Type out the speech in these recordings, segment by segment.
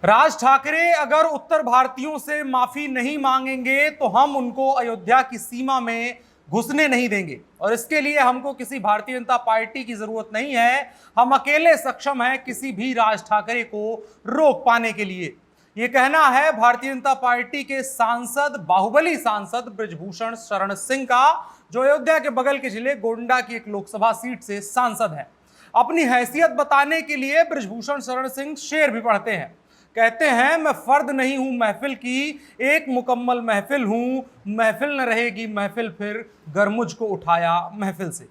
राज ठाकरे अगर उत्तर भारतीयों से माफी नहीं मांगेंगे तो हम उनको अयोध्या की सीमा में घुसने नहीं देंगे और इसके लिए हमको किसी भारतीय जनता पार्टी की जरूरत नहीं है। हम अकेले सक्षम हैं किसी भी राज ठाकरे को रोक पाने के लिए। यह कहना है भारतीय जनता पार्टी के सांसद, बाहुबली सांसद बृजभूषण शरण सिंह का, जो अयोध्या के बगल के जिले गोंडा की एक लोकसभा सीट से सांसद है। अपनी हैसियत बताने के लिए बृजभूषण शरण सिंह शेर भी पढ़ते हैं। कहते हैं, मैं फर्द नहीं हूं महफिल की, एक मुकम्मल महफिल हूं, महफिल न रहेगी महफिल फिर, गर मुझको उठाया महफिल से।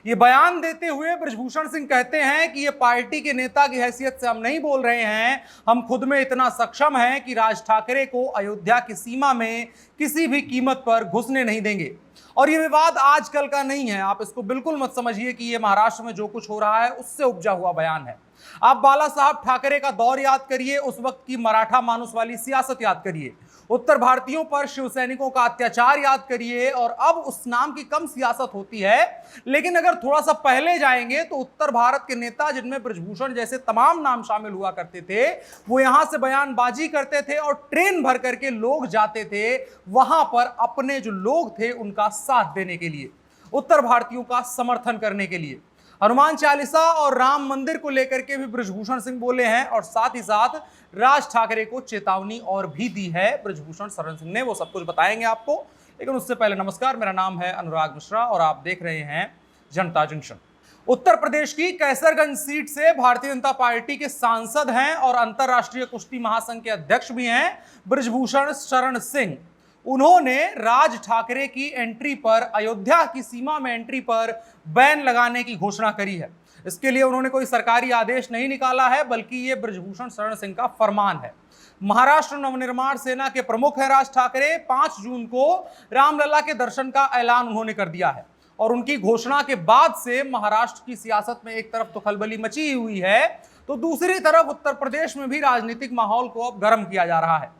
ये बयान देते हुए बृजभूषण सिंह कहते हैं कि ये पार्टी के नेता की हैसियत से हम नहीं बोल रहे हैं, हम खुद में इतना सक्षम हैं कि राज ठाकरे को अयोध्या की सीमा में किसी भी कीमत पर घुसने नहीं देंगे। और ये विवाद आजकल का नहीं है, आप इसको बिल्कुल मत समझिए कि ये महाराष्ट्र में जो कुछ हो रहा है उससे उपजा हुआ बयान है। आप बाला साहब ठाकरे का दौर याद करिए, उस वक्त की मराठा मानुस वाली सियासत याद करिए, उत्तर भारतीयों पर शिव सैनिकों का अत्याचार याद करिए। और अब उस नाम की कम सियासत होती है, लेकिन अगर थोड़ा सा पहले जाएंगे तो उत्तर भारत के नेता, जिनमें बृजभूषण जैसे तमाम नाम शामिल हुआ करते थे, वो यहां से बयानबाजी करते थे और ट्रेन भर करके लोग जाते थे वहां पर अपने जो लोग थे उनका साथ देने के लिए, उत्तर भारतीयों का समर्थन करने के लिए। हनुमान चालीसा और राम मंदिर को लेकर के भी बृजभूषण सिंह बोले हैं और साथ ही साथ राज ठाकरे को चेतावनी और भी दी है बृजभूषण शरण सिंह ने। वो सब कुछ बताएंगे आपको, लेकिन उससे पहले नमस्कार, मेरा नाम है अनुराग मिश्रा और आप देख रहे हैं जनता जंक्शन। उत्तर प्रदेश की कैसरगंज सीट से भारतीय जनता पार्टी के सांसद हैं और अंतरराष्ट्रीय कुश्ती महासंघ के अध्यक्ष भी हैं बृजभूषण शरण सिंह। उन्होंने राज ठाकरे की एंट्री पर, अयोध्या की सीमा में एंट्री पर बैन लगाने की घोषणा करी है। इसके लिए उन्होंने कोई सरकारी आदेश नहीं निकाला है, बल्कि ये बृजभूषण शरण सिंह का फरमान है। महाराष्ट्र नवनिर्माण सेना के प्रमुख हैं राज ठाकरे। 5 जून को रामलला के दर्शन का ऐलान उन्होंने कर दिया है और उनकी घोषणा के बाद से महाराष्ट्र की सियासत में एक तरफ तो खलबली मची हुई है, तो दूसरी तरफ उत्तर प्रदेश में भी राजनीतिक माहौल को अब गर्म किया जा रहा है।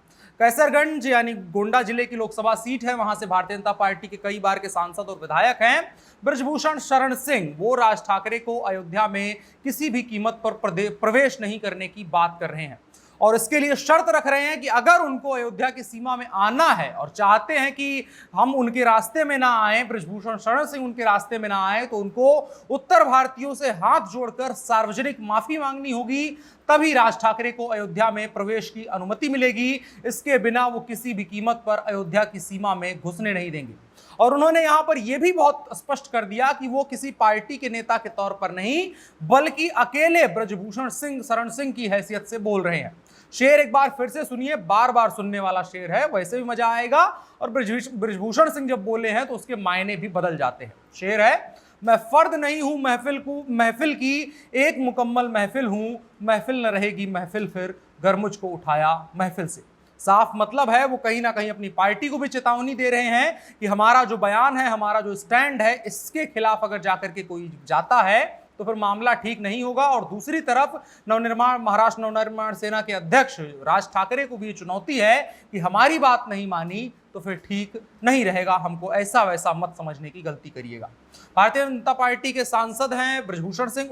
कैसरगंज यानी गोंडा जिले की लोकसभा सीट है, वहां से भारतीय जनता पार्टी के कई बार के सांसद और विधायक हैं बृजभूषण शरण सिंह। वो राज ठाकरे को अयोध्या में किसी भी कीमत पर प्रवेश नहीं करने की बात कर रहे हैं और इसके लिए शर्त रख रहे हैं कि अगर उनको अयोध्या की सीमा में आना है और चाहते हैं कि हम उनके रास्ते में ना आए, बृजभूषण शरण सिंह उनके रास्ते में ना आए, तो उनको उत्तर भारतीयों से हाथ जोड़कर सार्वजनिक माफी मांगनी होगी, तभी राज ठाकरे को अयोध्या में प्रवेश की अनुमति मिलेगी। इसके बिना वो किसी भी कीमत पर अयोध्या की सीमा में घुसने नहीं देंगे। और उन्होंने यहां पर यह भी बहुत स्पष्ट कर दिया कि वो किसी पार्टी के नेता के तौर पर नहीं, बल्कि अकेले बृजभूषण सिंह शरण सिंह की हैसियत से बोल रहे हैं। शेर एक बार फिर से सुनिए, बार बार सुनने वाला शेर है, वैसे भी मजा आएगा। और बृजभूषण सिंह जब बोले हैं तो उसके मायने भी बदल जाते हैं। शेर है, मैं फर्द नहीं हूं महफिल की, एक मुकम्मल महफिल हूं, महफिल न रहेगी महफिल फिर, गर मुझको उठाया महफिल से। साफ मतलब है, वो कहीं ना कहीं अपनी पार्टी को भी चेतावनी दे रहे हैं कि हमारा जो बयान है, हमारा जो स्टैंड है, इसके खिलाफ अगर जाकर के कोई जाता है तो फिर मामला ठीक नहीं होगा। और दूसरी तरफ महाराष्ट्र नवनिर्माण सेना के अध्यक्ष राज ठाकरे को भी ये चुनौती है कि हमारी बात नहीं मानी तो फिर ठीक नहीं रहेगा, हमको ऐसा वैसा मत समझने की गलती करिएगा। भारतीय जनता पार्टी के सांसद हैं बृजभूषण सिंह,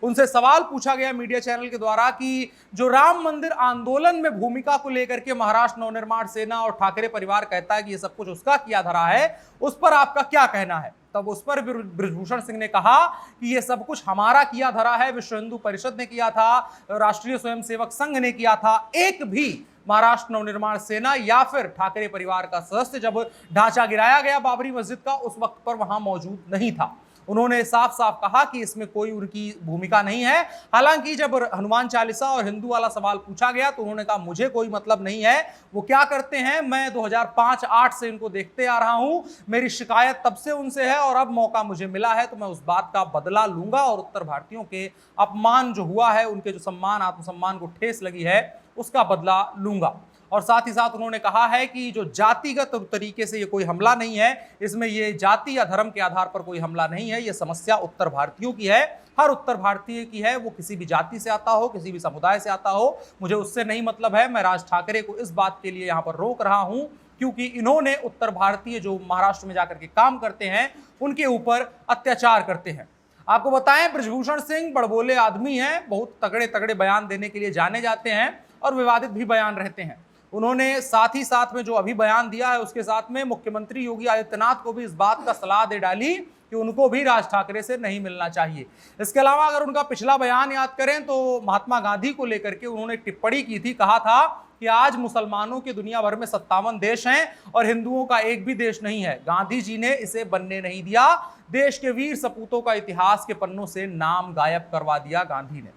उनसे सवाल पूछा गया मीडिया चैनल के द्वारा कि जो राम मंदिर आंदोलन में भूमिका को लेकर के महाराष्ट्र नवनिर्माण सेना और ठाकरे परिवार कहता है कि ये सब कुछ उसका किया धरा है, उस पर आपका क्या कहना है। तब उस पर बृजभूषण सिंह ने कहा कि ये सब कुछ हमारा किया धरा है, विश्व हिंदू परिषद ने किया था, राष्ट्रीय स्वयंसेवक संघ ने किया था, एक भी महाराष्ट्र नवनिर्माण सेना या फिर ठाकरे परिवार का सदस्य जब ढांचा गिराया गया बाबरी मस्जिद का, उस वक्त पर वहां मौजूद नहीं था। उन्होंने साफ साफ कहा कि इसमें कोई उनकी भूमिका नहीं है। हालांकि जब हनुमान चालीसा और हिंदू वाला सवाल पूछा गया तो उन्होंने कहा मुझे कोई मतलब नहीं है, वो क्या करते हैं, मैं 2005-8 से इनको देखते आ रहा हूं, मेरी शिकायत तब से उनसे है और अब मौका मुझे मिला है तो मैं उस बात का बदला लूंगा और उत्तर भारतीयों के अपमान जो हुआ है, उनके जो सम्मान, आत्मसम्मान को ठेस लगी है, उसका बदला लूंगा। और साथ ही साथ उन्होंने कहा है कि जो जातिगत तरीके से ये कोई हमला नहीं है, इसमें ये जाति या धर्म के आधार पर कोई हमला नहीं है, ये समस्या उत्तर भारतीयों की है, हर उत्तर भारतीय की है, वो किसी भी जाति से आता हो, किसी भी समुदाय से आता हो, मुझे उससे नहीं मतलब है। मैं राज ठाकरे को इस बात के लिए यहाँ पर रोक रहा हूँ क्योंकि इन्होंने उत्तर भारतीय जो महाराष्ट्र में जाकर के काम करते हैं उनके ऊपर अत्याचार करते हैं। आपको बताएं, बृजभूषण सिंह बड़बोले आदमी हैं, बहुत तगड़े तगड़े बयान देने के लिए जाने जाते हैं और विवादित भी बयान रहते हैं। उन्होंने साथ ही साथ में जो अभी बयान दिया है उसके साथ में मुख्यमंत्री योगी आदित्यनाथ को भी इस बात का सलाह दे डाली कि उनको भी राज ठाकरे से नहीं मिलना चाहिए। इसके अलावा अगर उनका पिछला बयान याद करें तो महात्मा गांधी को लेकर के उन्होंने टिप्पणी की थी, कहा था कि आज मुसलमानों के दुनिया भर में 57 देश हैं और हिंदुओं का एक भी देश नहीं है। गांधी जी ने इसे बनने नहीं दिया, देश के वीर सपूतों का इतिहास के पन्नों से नाम गायब करवा दिया गांधी ने।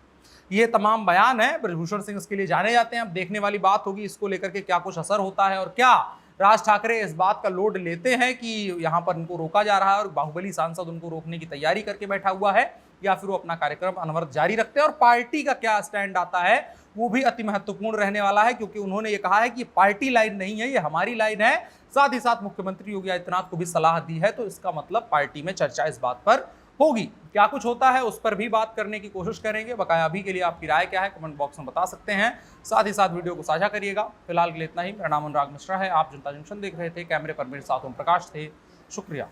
ये तमाम बयान है, ब्रजभूषण सिंह इसके लिए जाने जाते हैं। अब देखने वाली बात होगी इसको लेकर के क्या कुछ असर होता है और क्या राज ठाकरे इस बात का लोड लेते हैं कि यहाँ पर उनको रोका जा रहा है और बाहुबली सांसद उनको रोकने की तैयारी करके बैठा हुआ है, या फिर वो अपना कार्यक्रम अनवरत जारी रखते हैं। और पार्टी का क्या स्टैंड आता है वो भी अति महत्वपूर्ण रहने वाला है, क्योंकि उन्होंने ये कहा है कि पार्टी लाइन नहीं है, ये हमारी लाइन है। साथ ही साथ मुख्यमंत्री योगी आदित्यनाथ को भी सलाह दी है, तो इसका मतलब पार्टी में चर्चा इस बात पर होगी। क्या कुछ होता है उस पर भी बात करने की कोशिश करेंगे। बकाया अभी के लिए आपकी राय क्या है कमेंट बॉक्स में बता सकते हैं। साथ ही साथ वीडियो को साझा करिएगा। फिलहाल के लिए इतना ही। मेरा नाम अनुराग मिश्रा है, आप जनता जंक्शन देख रहे थे। कैमरे पर मेरे साथ ओम प्रकाश थे। शुक्रिया।